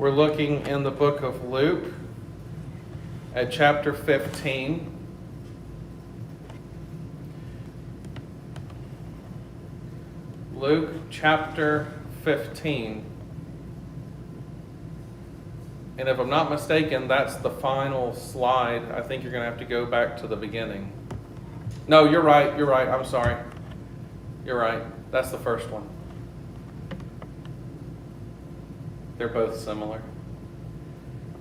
We're looking in the book of Luke at chapter 15. Luke chapter 15. And if I'm not mistaken, that's the final slide. I think you're going to have to go back to the beginning. No, you're right. I'm sorry. You're right. That's the first one. They're both similar.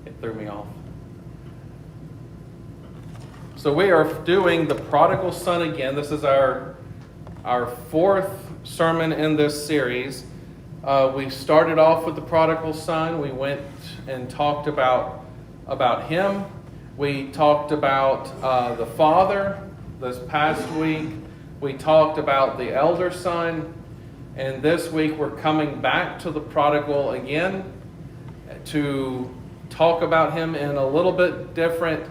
It threw me off. So we are doing the Prodigal Son again. This is our fourth sermon in this series. We started off with the Prodigal Son. We went and talked about him. We talked about the Father this past week. We talked about the elder son. And this week we're coming back to the prodigal again to talk about him in a little bit different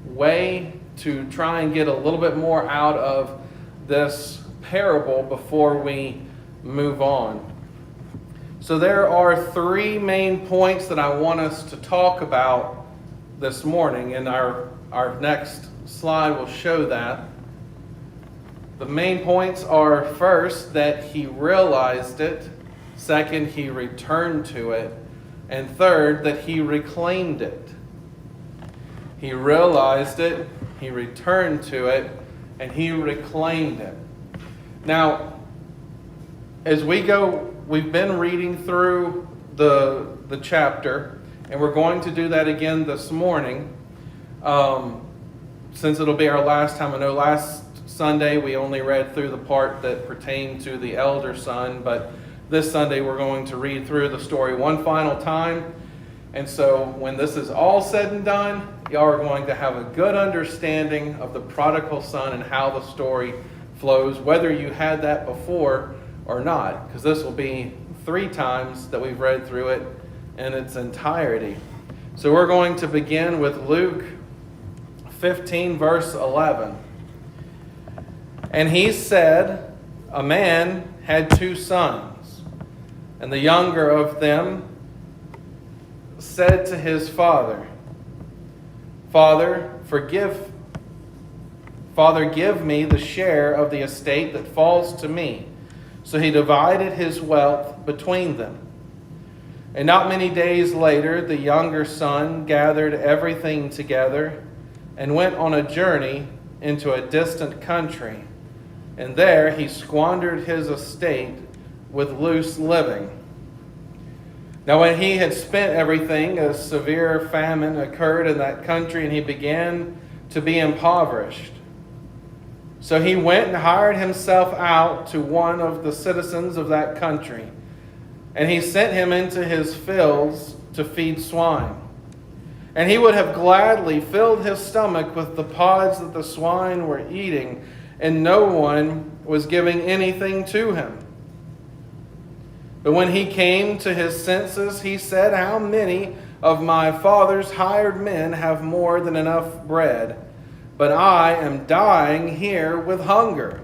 way, to try and get a little bit more out of this parable before we move on. So there are three main points that I want us to talk about this morning, and our next slide will show that. The main points are, first, that he realized it. Second, he returned to it. And third, that he reclaimed it. He realized it, he returned to it, and he reclaimed it. Now, as we go, we've been reading through the chapter, and we're going to do that again this morning, since it'll be our last time. I know last Sunday we only read through the part that pertained to the elder son, but this Sunday we're going to read through the story one final time. And so when this is all said and done, y'all are going to have a good understanding of the prodigal son and how the story flows, whether you had that before or not, because this will be 3 times that we've read through it in its entirety. So we're going to begin with Luke 15, verse 11. And he said, a man had 2 sons, and the younger of them said to his father, Father, give me the share of the estate that falls to me. So he divided his wealth between them. And not many days later, the younger son gathered everything together and went on a journey into a distant country. And there he squandered his estate with loose living. Now when he had spent everything, a severe famine occurred in that country, and he began to be impoverished. So he went and hired himself out to one of the citizens of that country, and he sent him into his fields to feed swine. And he would have gladly filled his stomach with the pods that the swine were eating, and no one was giving anything to him. But when he came to his senses, he said, how many of my father's hired men have more than enough bread, but I am dying here with hunger?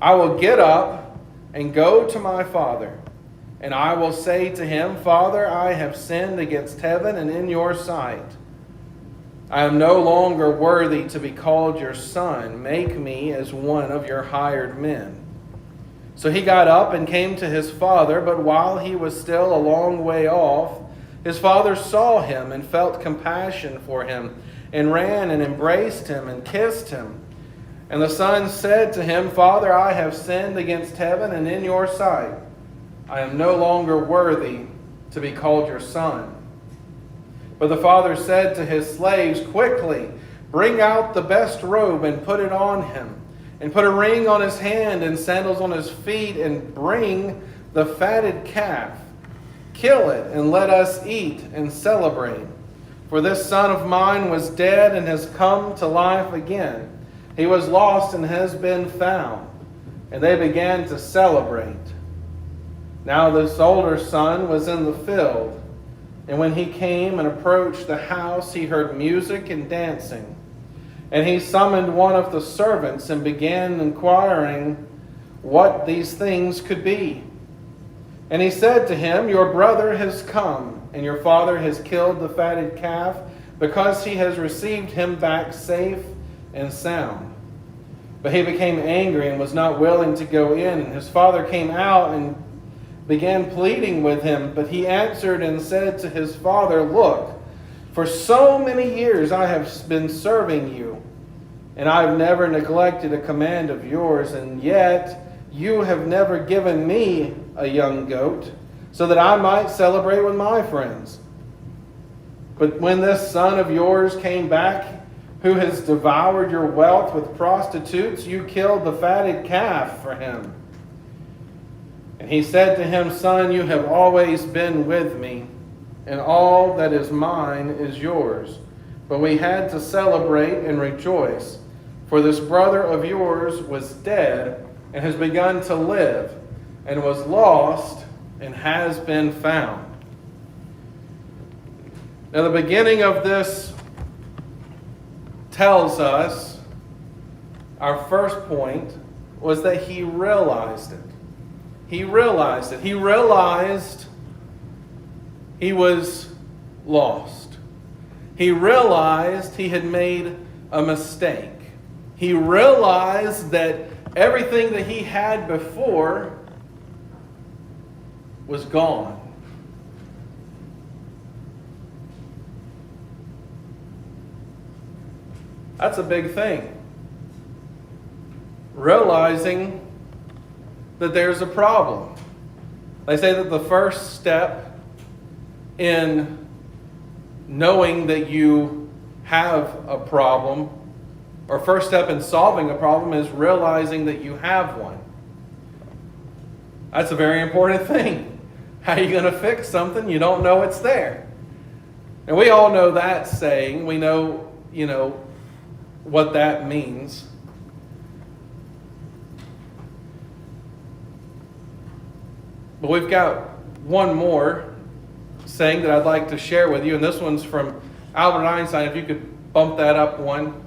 I will get up and go to my father, and I will say to him, Father, I have sinned against heaven and in your sight. I am no longer worthy to be called your son. Make me as one of your hired men. So he got up and came to his father, but while he was still a long way off, his father saw him and felt compassion for him, and ran and embraced him and kissed him. And the son said to him, Father, I have sinned against heaven and in your sight. I am no longer worthy to be called your son. But the father said to his slaves, quickly, bring out the best robe and put it on him, and put a ring on his hand and sandals on his feet, and bring the fatted calf. Kill it, and let us eat and celebrate. For this son of mine was dead and has come to life again. He was lost and has been found. And they began to celebrate. Now this older son was in the field. And when he came and approached the house, he heard music and dancing. And he summoned one of the servants and began inquiring what these things could be. And he said to him, Your brother has come, and your father has killed the fatted calf, because he has received him back safe and sound. But he became angry and was not willing to go in. And his father came out and began pleading with him. But he answered and said to his father, Look, for so many years I have been serving you, and I have never neglected a command of yours, and yet you have never given me a young goat, so that I might celebrate with my friends. But when this son of yours came back, who has devoured your wealth with prostitutes, you killed the fatted calf for him. And he said to him, Son, you have always been with me, and all that is mine is yours. But we had to celebrate and rejoice, for this brother of yours was dead and has begun to live, and was lost and has been found. Now, the beginning of this tells us our first point was that he realized it. He realized it. He realized he was lost. He realized he had made a mistake. He realized that everything that he had before was gone. That's a big thing. Realizing that there's a problem. They say that the first step in knowing that you have a problem, or first step in solving a problem, is realizing that you have one. That's a very important thing. How are you going to fix something you don't know it's there? And we all know that saying. We know, what that means. But we've got one more saying that I'd like to share with you, and this one's from Albert Einstein. If you could bump that up one.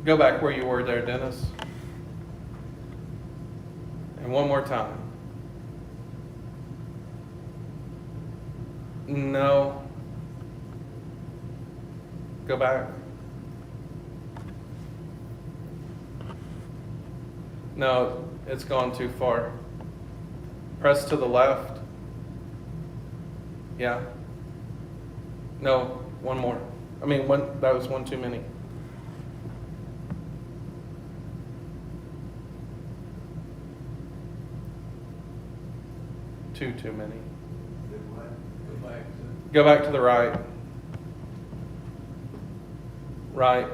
Go back where you were there, Dennis. And one more time. No. Go back. No, it's gone too far. Press to the left. Yeah. No, one more. That was one too many. Too many. Go back to the right. Right.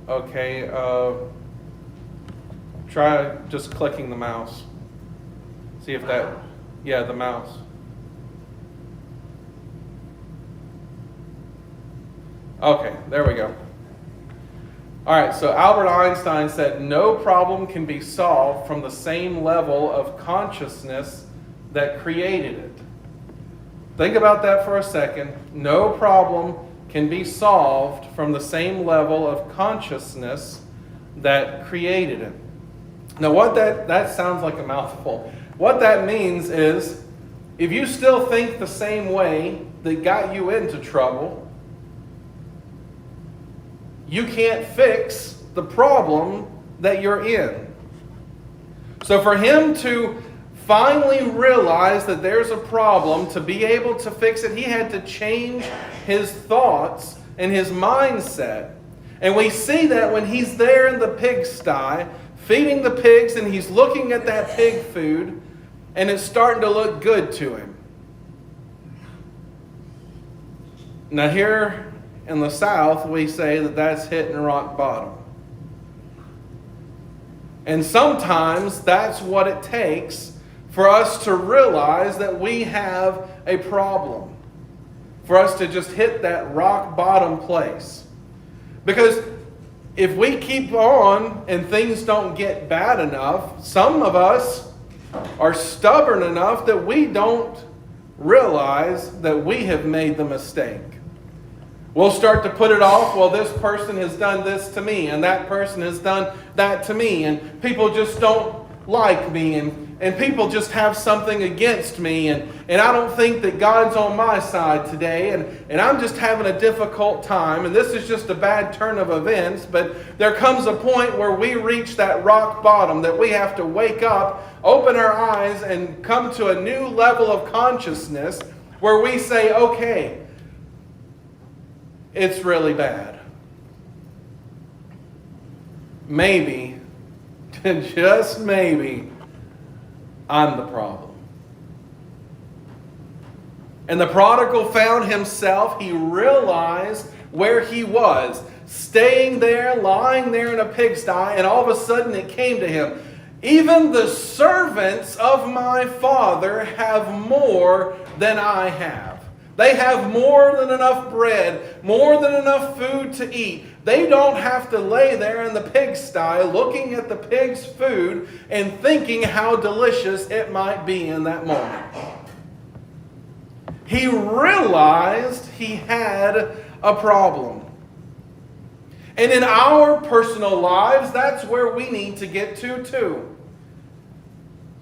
Okay. Try just clicking the mouse. See if that... Yeah, the mouse. Okay, there we go. All right, so Albert Einstein said, no problem can be solved from the same level of consciousness that created it. Think about that for a second. No problem can be solved from the same level of consciousness that created it. Now, what that sounds like a mouthful. What that means is, if you still think the same way that got you into trouble, you can't fix the problem that you're in. So for him to finally realize that there's a problem, to be able to fix it, he had to change his thoughts and his mindset. And we see that when he's there in the pigsty, feeding the pigs, and he's looking at that pig food, and it's starting to look good to him. Now here in the South, we say that that's hitting rock bottom. And sometimes that's what it takes for us to realize that we have a problem. For us to just hit that rock bottom place. Because if we keep on and things don't get bad enough, some of us are stubborn enough that we don't realize that we have made the mistake. We'll start to put it off. Well, this person has done this to me, and that person has done that to me, and people just don't like me, and people just have something against me, and I don't think that God's on my side today, and I'm just having a difficult time, and this is just a bad turn of events. But there comes a point where we reach that rock bottom, that we have to wake up, open our eyes, and come to a new level of consciousness where we say, okay, it's really bad. Maybe, just maybe, I'm the problem. And the prodigal found himself, he realized where he was, staying there, lying there in a pigsty, and all of a sudden it came to him. Even the servants of my father have more than I have. They have more than enough bread, more than enough food to eat. They don't have to lay there in the pigsty looking at the pig's food and thinking how delicious it might be in that moment. He realized he had a problem. And in our personal lives, that's where we need to get to too.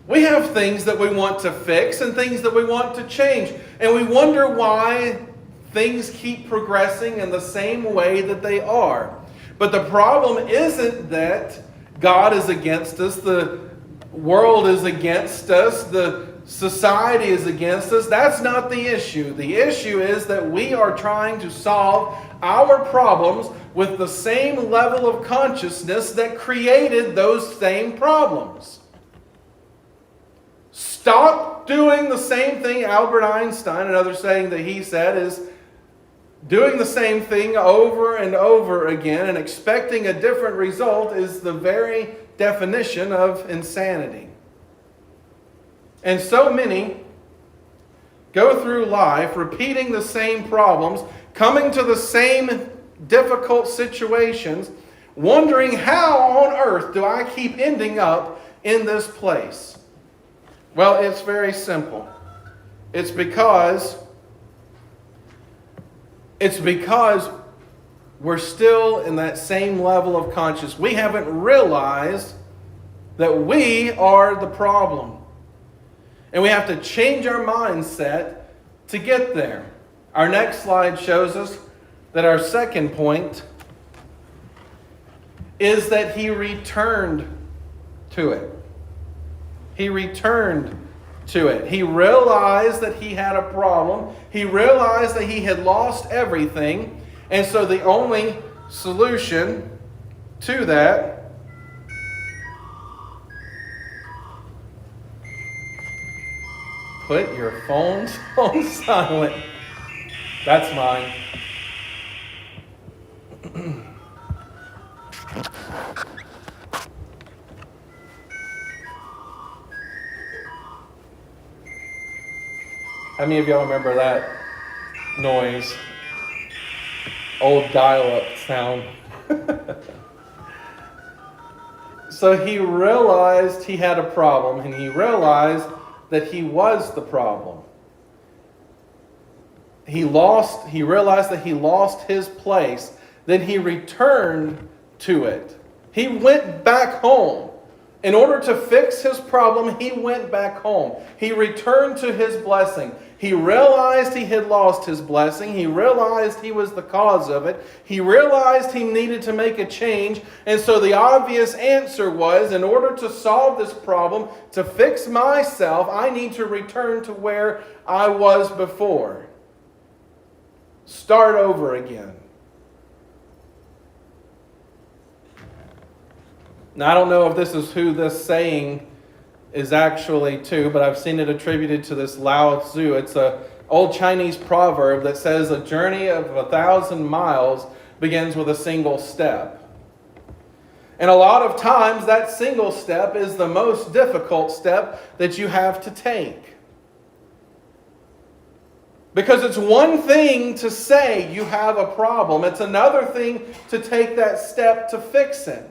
We have things that we want to fix and things that we want to change. And we wonder why things keep progressing in the same way that they are. But the problem isn't that God is against us, the world is against us, the society is against us. That's not the issue. The issue is that we are trying to solve our problems with the same level of consciousness that created those same problems. Stop doing the same thing. Albert Einstein, another saying that he said, is doing the same thing over and over again and expecting a different result is the very definition of insanity. And so many go through life repeating the same problems, coming to the same difficult situations, wondering how on earth do I keep ending up in this place? Well, it's very simple. It's because we're still in that same level of consciousness. We haven't realized that we are the problem. And we have to change our mindset to get there. Our next slide shows us that our second point is that he returned to it. He returned to it. He realized that he had a problem. He realized that he had lost everything. And so the only solution to that put your phones on silent. That's mine. How many of y'all remember that noise? Old dial-up sound. So he realized he had a problem, and he realized that he was the problem. He realized that he lost his place. Then he returned to it. He went back home. In order to fix his problem, he went back home. He returned to his blessing. He realized he had lost his blessing. He realized he was the cause of it. He realized he needed to make a change. And so the obvious answer was, in order to solve this problem, to fix myself, I need to return to where I was before. Start over again. Now, I don't know if this is who this saying is actually to, but I've seen it attributed to this Lao Tzu. It's an old Chinese proverb that says a journey of 1,000 miles begins with a single step. And a lot of times that single step is the most difficult step that you have to take. Because it's one thing to say you have a problem. It's another thing to take that step to fix it.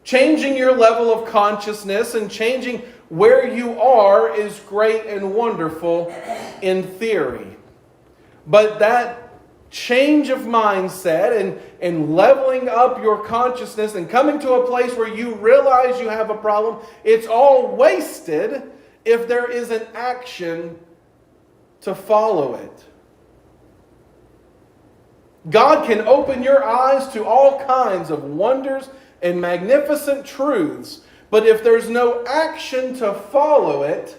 Changing your level of consciousness and changing where you are is great and wonderful in theory. But that change of mindset and leveling up your consciousness and coming to a place where you realize you have a problem, it's all wasted if there isn't action to follow it. God can open your eyes to all kinds of wonders and magnificent truths, but if there's no action to follow it,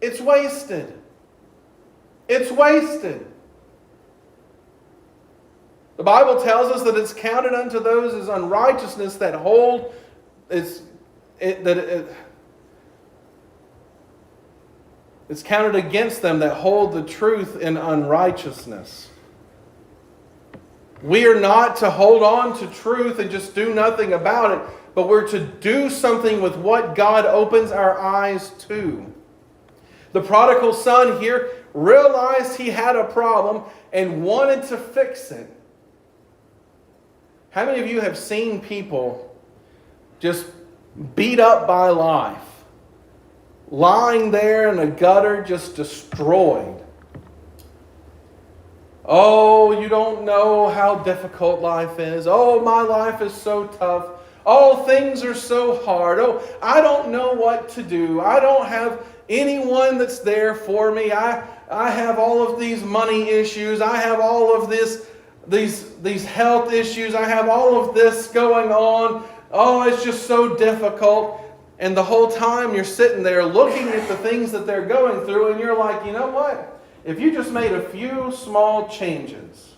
it's wasted. It's wasted. The Bible tells us that it's counted unto those as unrighteousness that hold it's counted against them that hold the truth in unrighteousness. We are not to hold on to truth and just do nothing about it, but we're to do something with what God opens our eyes to. The prodigal son here realized he had a problem and wanted to fix it. How many of you have seen people just beat up by life, lying there in a gutter, just destroyed? Oh, you don't know how difficult life is. Oh, my life is so tough. Oh, things are so hard. Oh, I don't know what to do. I don't have anyone that's there for me. I have all of these money issues. I have all of these health issues. I have all of this going on. Oh, it's just so difficult. And the whole time you're sitting there looking at the things that they're going through, and you're like, you know what? If you just made a few small changes,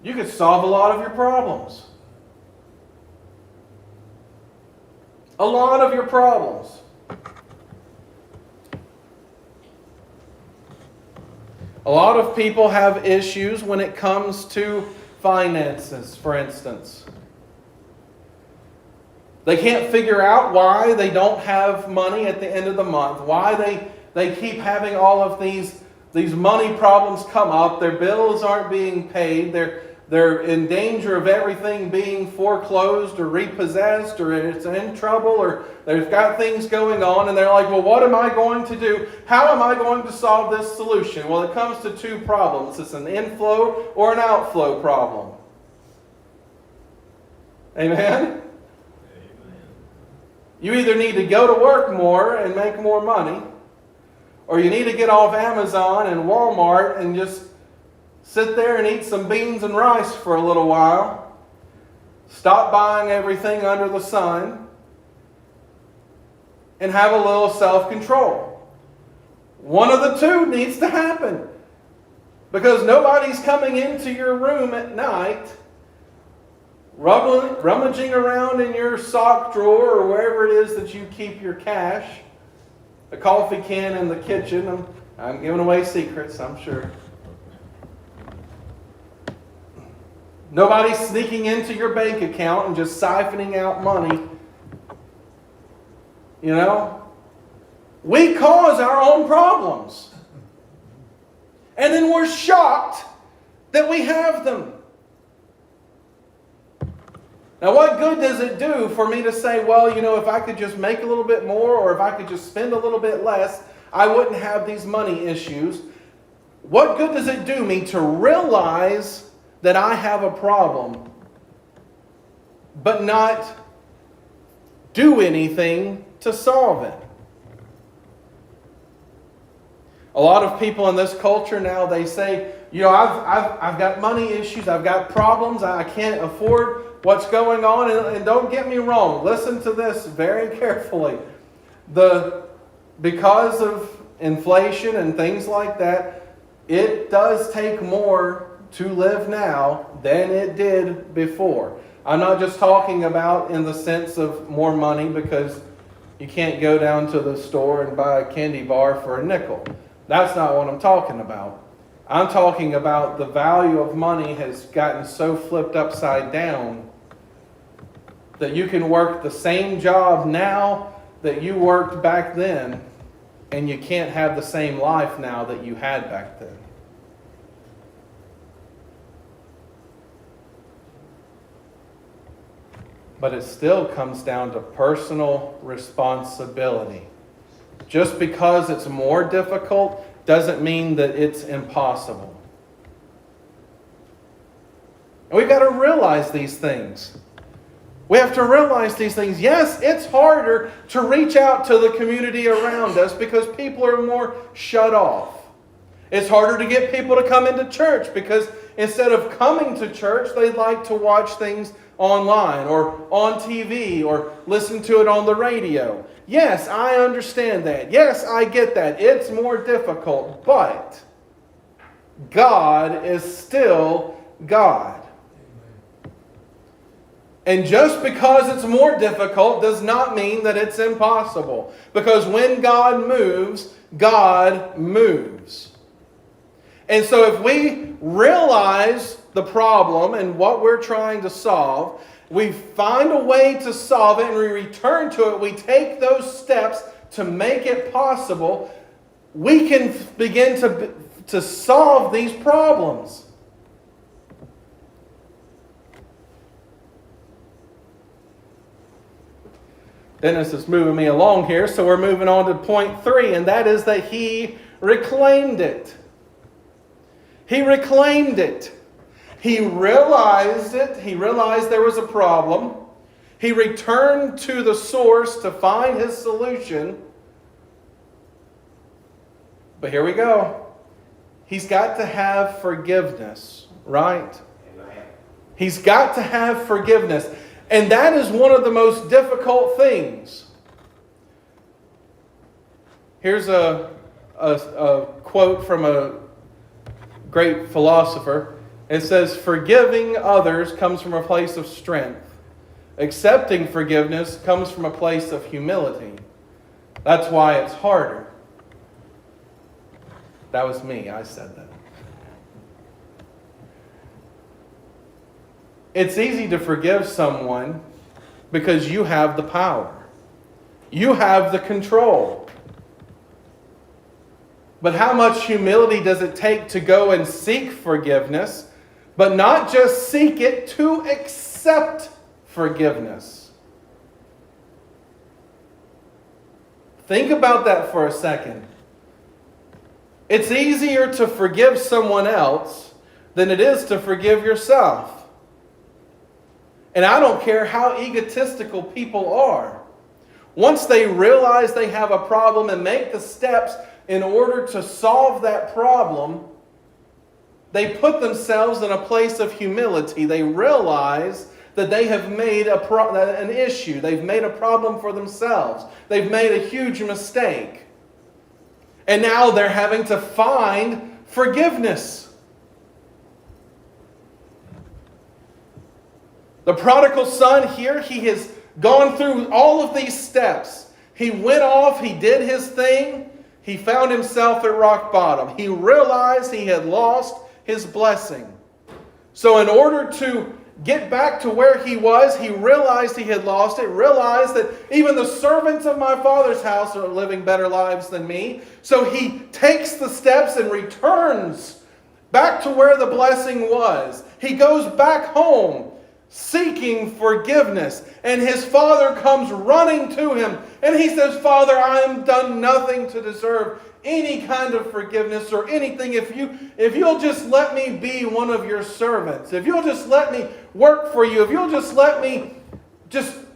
you could solve a lot of your problems. A lot of your problems. A lot of people have issues when it comes to finances, for instance. They can't figure out why they don't have money at the end of the month, why they keep having all of these money problems come up. Their bills aren't being paid. They're in danger of everything being foreclosed or repossessed, or it's in trouble, or they've got things going on, and they're like, well, what am I going to do? How am I going to solve this solution? Well, it comes to two problems. It's an inflow or an outflow problem. Amen? You either need to go to work more and make more money, or you need to get off Amazon and Walmart and just sit there and eat some beans and rice for a little while. Stop buying everything under the sun and have a little self-control. One of the two needs to happen, because nobody's coming into your room at night rummaging around in your sock drawer or wherever it is that you keep your cash. A coffee can in the kitchen. I'm giving away secrets, I'm sure. Nobody's sneaking into your bank account and just siphoning out money. You know? We cause our own problems. And then we're shocked that we have them. Now, what good does it do for me to say, well, you know, if I could just make a little bit more, or if I could just spend a little bit less, I wouldn't have these money issues? What good does it do me to realize that I have a problem, but not do anything to solve it? A lot of people in this culture now, they say, you know, I've got money issues, I've got problems, I can't afford what's going on. And don't get me wrong, listen to this very carefully. Because of inflation and things like that, it does take more to live now than it did before. I'm not just talking about in the sense of more money, because you can't go down to the store and buy a candy bar for a nickel. That's not what I'm talking about. I'm talking about the value of money has gotten so flipped upside down that you can work the same job now that you worked back then, and you can't have the same life now that you had back then. But it still comes down to personal responsibility. Just because it's more difficult doesn't mean that it's impossible. And we've got to realize these things. We have to realize these things. Yes, it's harder to reach out to the community around us because people are more shut off. It's harder to get people to come into church because instead of coming to church, they like to watch things online or on TV or listen to it on the radio. Yes, I understand that. Yes, I get that. It's more difficult, but God is still God. And just because it's more difficult does not mean that it's impossible. Because when God moves, God moves. And so if we realize the problem and what we're trying to solve, we find a way to solve it and we return to it, we take those steps to make it possible, we can begin to solve these problems. Dennis is moving me along here, so we're moving on to point 3, and that is that he reclaimed it. He reclaimed it. He realized it. He realized there was a problem. He returned to the source to find his solution. But here we go. He's got to have forgiveness, right? Amen. He's got to have forgiveness. And that is one of the most difficult things. Here's a quote from a great philosopher. It says, "Forgiving others comes from a place of strength. Accepting forgiveness comes from a place of humility. That's why it's harder." That was me. I said that. It's easy to forgive someone because you have the power. You have the control. But how much humility does it take to go and seek forgiveness, but not just seek it, to accept forgiveness? Think about that for a second. It's easier to forgive someone else than it is to forgive yourself. And I don't care how egotistical people are. Once they realize they have a problem and make the steps in order to solve that problem, they put themselves in a place of humility. They realize that they have made an issue. They've made a problem for themselves. They've made a huge mistake. And now they're having to find forgiveness. The prodigal son here, he has gone through all of these steps. He went off, he did his thing, he found himself at rock bottom. He realized he had lost his blessing. So in order to get back to where he was, he realized he had lost it, realized that even the servants of my father's house are living better lives than me. So he takes the steps and returns back to where the blessing was. He goes back home, seeking forgiveness. And his father comes running to him. And he says, "Father, I have done nothing to deserve any kind of forgiveness or anything. If you'll just let me be one of your servants, if you'll just let me work for you, if you'll just let me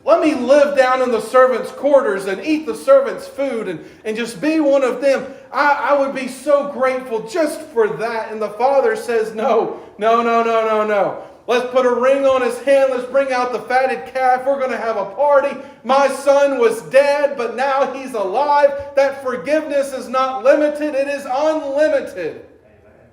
live down in the servants' quarters and eat the servants' food and just be one of them, I would be so grateful just for that." And the father says, No. Let's put a ring on his hand. Let's bring out the fatted calf. We're going to have a party. My son was dead, but now he's alive. That forgiveness is not limited. It is unlimited. Amen.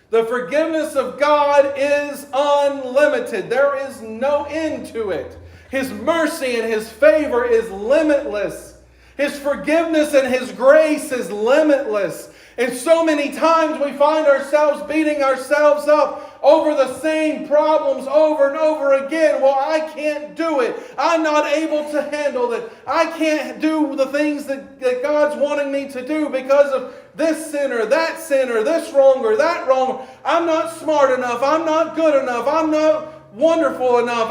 The forgiveness of God is unlimited. There is no end to it. His mercy and His favor is limitless. His forgiveness and His grace is limitless. And so many times we find ourselves beating ourselves up over the same problems over and over again. Well, I can't do it. I'm not able to handle it. I can't do the things that God's wanting me to do because of this sin or this wrong or that wrong. I'm not smart enough. I'm not good enough. I'm not wonderful enough.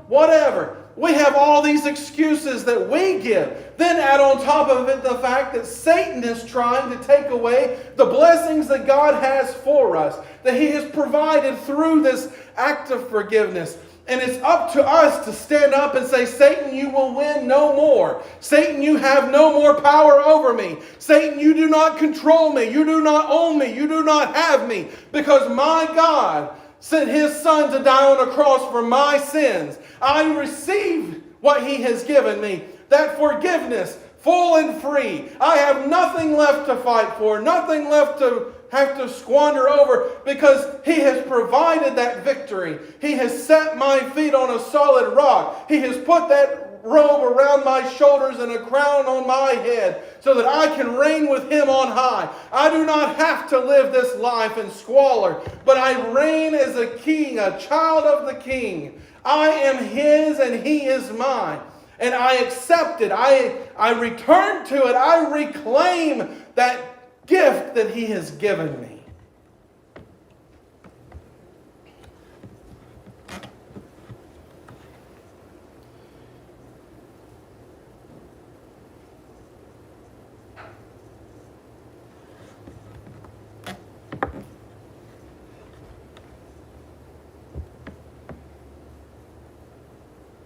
Whatever. we have all these excuses that we give. Then add on top of it the fact that Satan is trying to take away the blessings that God has for us, that He has provided through this act of forgiveness. And it's up to us to stand up and say, Satan, you will win no more. Satan, you have no more power over me. Satan, you do not control me. You do not own me. You do not have me. Because my God sent His Son to die on a cross for my sins. I received what He has given me. That forgiveness, full and free. I have nothing left to fight for. Nothing left to have to squander over, because He has provided that victory. He has set my feet on a solid rock. He has put that robe around my shoulders and a crown on my head so that I can reign with Him on high. I do not have to live this life in squalor, but I reign as a king, a child of the King. I am His and He is mine. And I accept it. I return to it. I reclaim that gift that He has given me.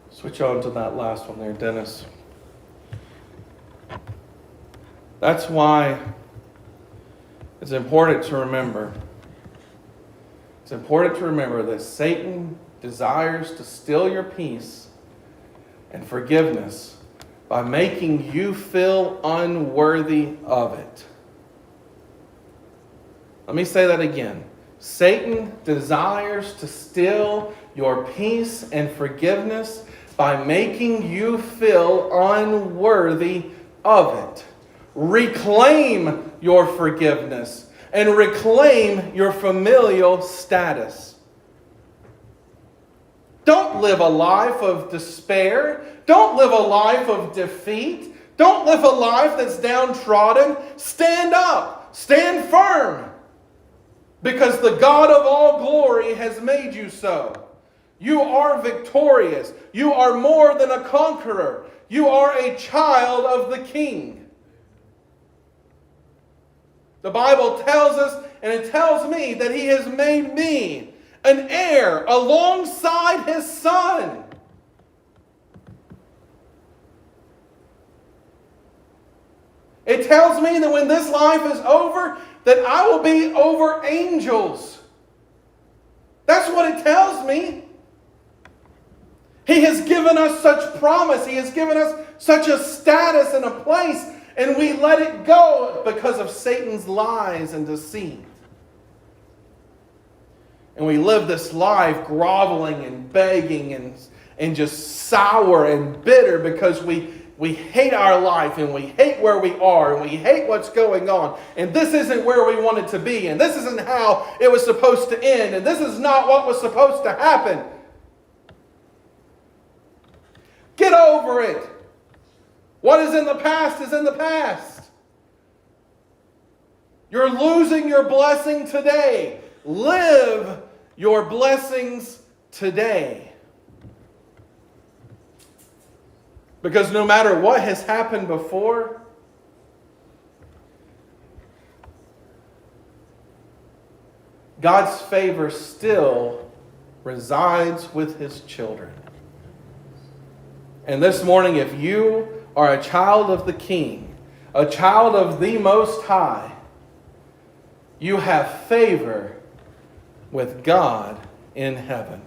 Switch on to that last one there, Dennis. That's why it's important to remember. It's important to remember that Satan desires to steal your peace and forgiveness by making you feel unworthy of it. Let me say that again. Satan desires to steal your peace and forgiveness by making you feel unworthy of it. Reclaim your forgiveness and reclaim your familial status. Don't live a life of despair. Don't live a life of defeat. Don't live a life that's downtrodden. Stand up. Stand firm. Because the God of all glory has made you so. You are victorious. You are more than a conqueror. You are a child of the King. The Bible tells us, and it tells me, that He has made me an heir alongside His Son. It tells me that when this life is over, that I will be over angels. That's what it tells me. He has given us such promise. He has given us such a status and a place, and we let it go because of Satan's lies and deceit. And we live this life groveling and begging and just sour and bitter because we hate our life and we hate where we are and we hate what's going on. And this isn't where we want it to be. And this isn't how it was supposed to end. And this is not what was supposed to happen. Get over it. What is in the past is in the past. You're losing your blessing today. Live your blessings today. Because no matter what has happened before, God's favor still resides with His children. And this morning, if you are a child of the King, a child of the Most High, you have favor with God in heaven.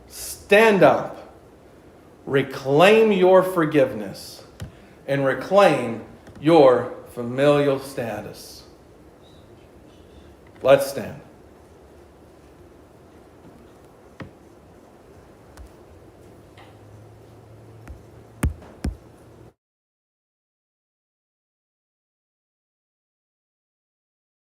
Stand up, reclaim your forgiveness, and reclaim your familial status. Let's stand.